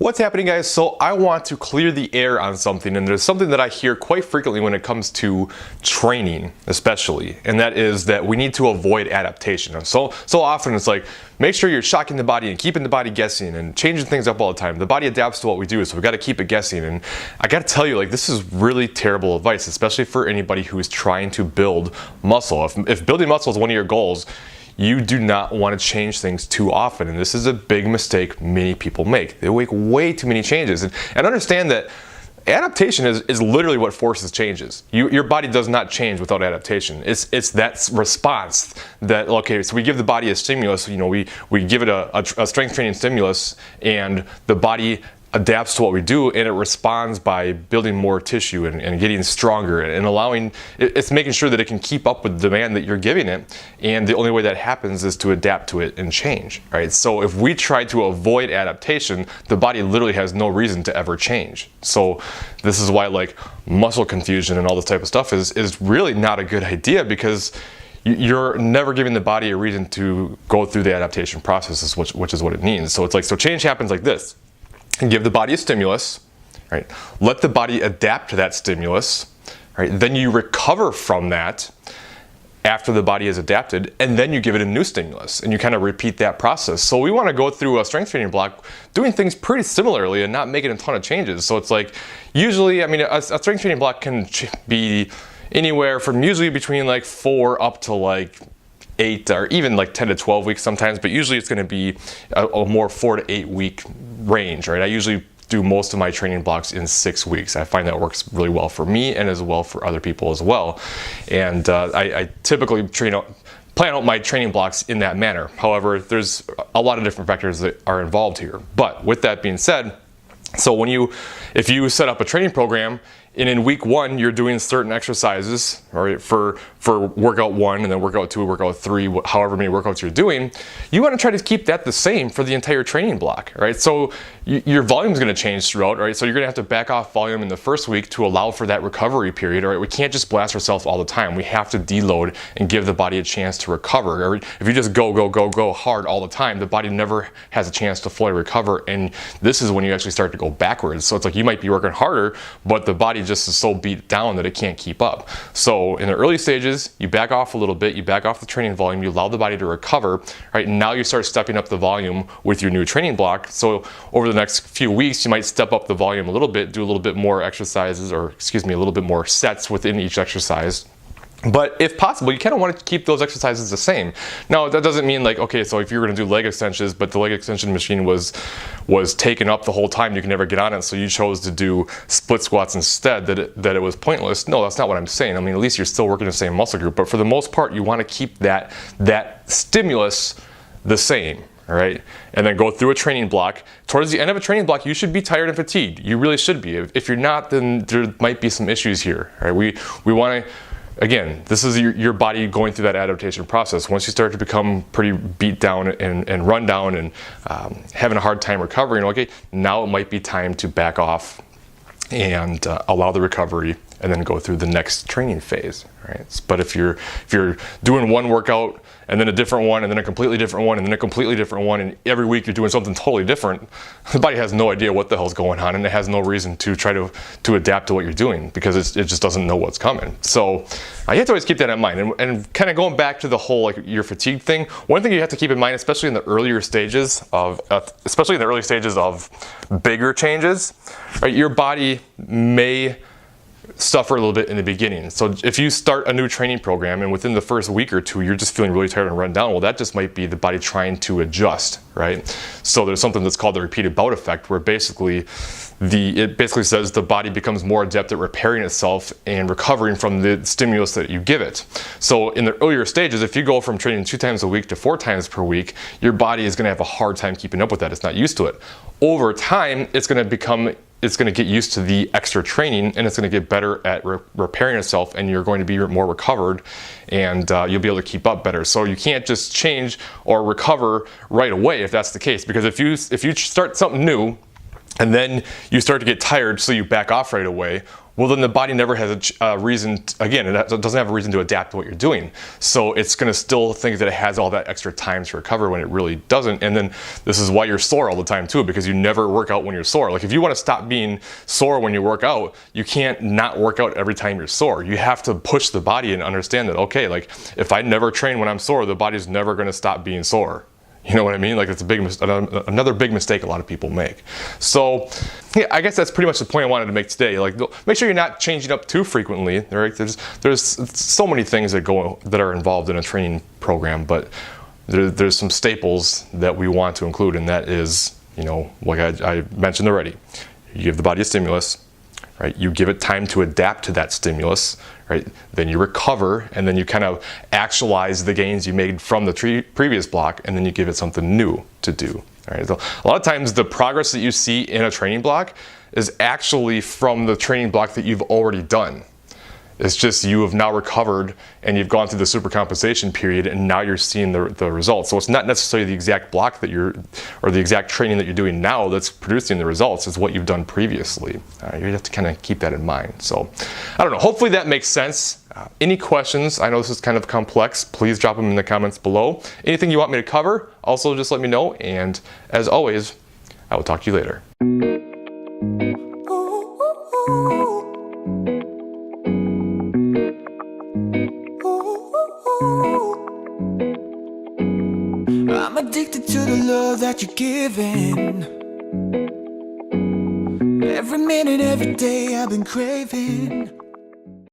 What's happening, guys? So I want to clear the air on something, and there's something that I hear quite frequently when it comes to training especially, and that is that we need to avoid adaptation. And so often it's like, make sure you're shocking the body and keeping the body guessing and changing things up all the time. The body adapts to what we do, so we got to keep it guessing. And I got to tell you, like, this is really terrible advice, especially for anybody who is trying to build muscle. If building muscle is one of your goals, you do not want to change things too often, and this is a big mistake many people make. They make way too many changes, and understand that adaptation is literally what forces changes. Your body does not change without adaptation. It's that response that, okay, so we give the body a stimulus, we give it a strength training stimulus, and the body adapts to what we do, and it responds by building more tissue and getting stronger and allowing it's making sure that it can keep up with the demand that you're giving it. And the only way that happens is to adapt to it and change, right? So if we try to avoid adaptation, the body literally has no reason to ever change. So this is why, like, muscle confusion and all this type of stuff is really not a good idea, because you're never giving the body a reason to go through the adaptation process, which is what it means. So it's like, so change happens like this. And give the body a stimulus, right? Let the body adapt to that stimulus, right? Then you recover from that after the body has adapted, and then you give it a new stimulus, and you kind of repeat that process. So we want to go through a strength training block doing things pretty similarly and not making a ton of changes. So it's like, usually, I mean, a strength training block can be anywhere from usually between like 4 up to like 8 or even like 10 to 12 weeks sometimes, but usually it's going to be a more 4 to 8 week range, right? I usually do most of my training blocks in 6 weeks. I find that works really well for me and as well for other people as well. And I typically plan out my training blocks in that manner. However, there's a lot of different factors that are involved here. But with that being said, so if you set up a training program, and in week 1 you're doing certain exercises, right, for workout 1 and then workout 2, workout 3, however many workouts you're doing, you want to try to keep that the same for the entire training block, right? So your volume is going to change throughout, right? So you're going to have to back off volume in the first week to allow for that recovery period, right? We can't just blast ourselves all the time. We have to deload and give the body a chance to recover. Right? If you just go hard all the time, the body never has a chance to fully recover, and this is when you actually start to go backwards. So it's like you might be working harder, but the body just is so beat down that it can't keep up. So in the early stages, you back off a little bit, you back off the training volume, you allow the body to recover, right? And now you start stepping up the volume with your new training block. So over the next few weeks, you might step up the volume a little bit, do a little bit more exercises, or excuse me, a little bit more sets within each exercise. But if possible, you kind of want to keep those exercises the same. Now, that doesn't mean like, okay, so if you're going to do leg extensions, but the leg extension machine was taken up the whole time, you can never get on it, so you chose to do split squats instead, that it was pointless. No, that's not what I'm saying. I mean, at least you're still working the same muscle group, but for the most part, you want to keep that stimulus the same. All right, and then go through a training block. Towards the end of a training block, you should be tired and fatigued. You really should be. If you're not, then there might be some issues here. All right, we want to. Again, this is your body going through that adaptation process. Once you start to become pretty beat down and run down and having a hard time recovering, okay, now it might be time to back off and allow the recovery and then go through the next training phase, right? But if you're doing one workout and then a different one and then a completely different one and then a completely different one, and every week you're doing something totally different, the body has no idea what the hell's going on, and it has no reason to try to adapt to what you're doing, because it just doesn't know what's coming. So you have to always keep that in mind. And kind of going back to the whole like your fatigue thing, one thing you have to keep in mind, especially in the earlier stages of bigger changes, right? Your body may suffer a little bit in the beginning. So if you start a new training program and within the first week or 2 you're just feeling really tired and run down, well, that just might be the body trying to adjust, right? So there's something that's called the repeated bout effect, where basically it basically says the body becomes more adept at repairing itself and recovering from the stimulus that you give it. So in the earlier stages, if you go from training 2 times a week to 4 times per week, your body is going to have a hard time keeping up with that. It's not used to it. Over time, it's going to get used to the extra training, and it's going to get better at repairing itself, and you're going to be more recovered, and you'll be able to keep up better. So you can't just change or recover right away if that's the case, because if you start something new and then you start to get tired, so you back off right away, well, then the body never has a reason, again, it doesn't have a reason to adapt to what you're doing. So it's going to still think that it has all that extra time to recover when it really doesn't. And then this is why you're sore all the time too, because you never work out when you're sore. Like if you want to stop being sore when you work out, you can't not work out every time you're sore. You have to push the body and understand that, okay, like if I never train when I'm sore, the body's never going to stop being sore. You know what I mean? Like it's another big mistake a lot of people make. So yeah, I guess that's pretty much the point I wanted to make today. Like make sure you're not changing up too frequently. Right? There's so many things that are involved in a training program, but there's some staples that we want to include, and that is, you know, like I mentioned already, you give the body a stimulus, right? You give it time to adapt to that stimulus, right? Then you recover, and then you kind of actualize the gains you made from the previous block, and then you give it something new to do. All right? So a lot of times the progress that you see in a training block is actually from the training block that you've already done. It's just you have now recovered and you've gone through the supercompensation period, and now you're seeing the results. So it's not necessarily the exact block that or the exact training that you're doing now that's producing the results. It's what you've done previously. You have to kind of keep that in mind. So I don't know, hopefully that makes sense. Any questions? I know this is kind of complex. Please drop them in the comments below. Anything you want me to cover, also just let me know. And as always, I will talk to you later. I'm addicted to the love that you're giving. Every minute, every day I've been craving.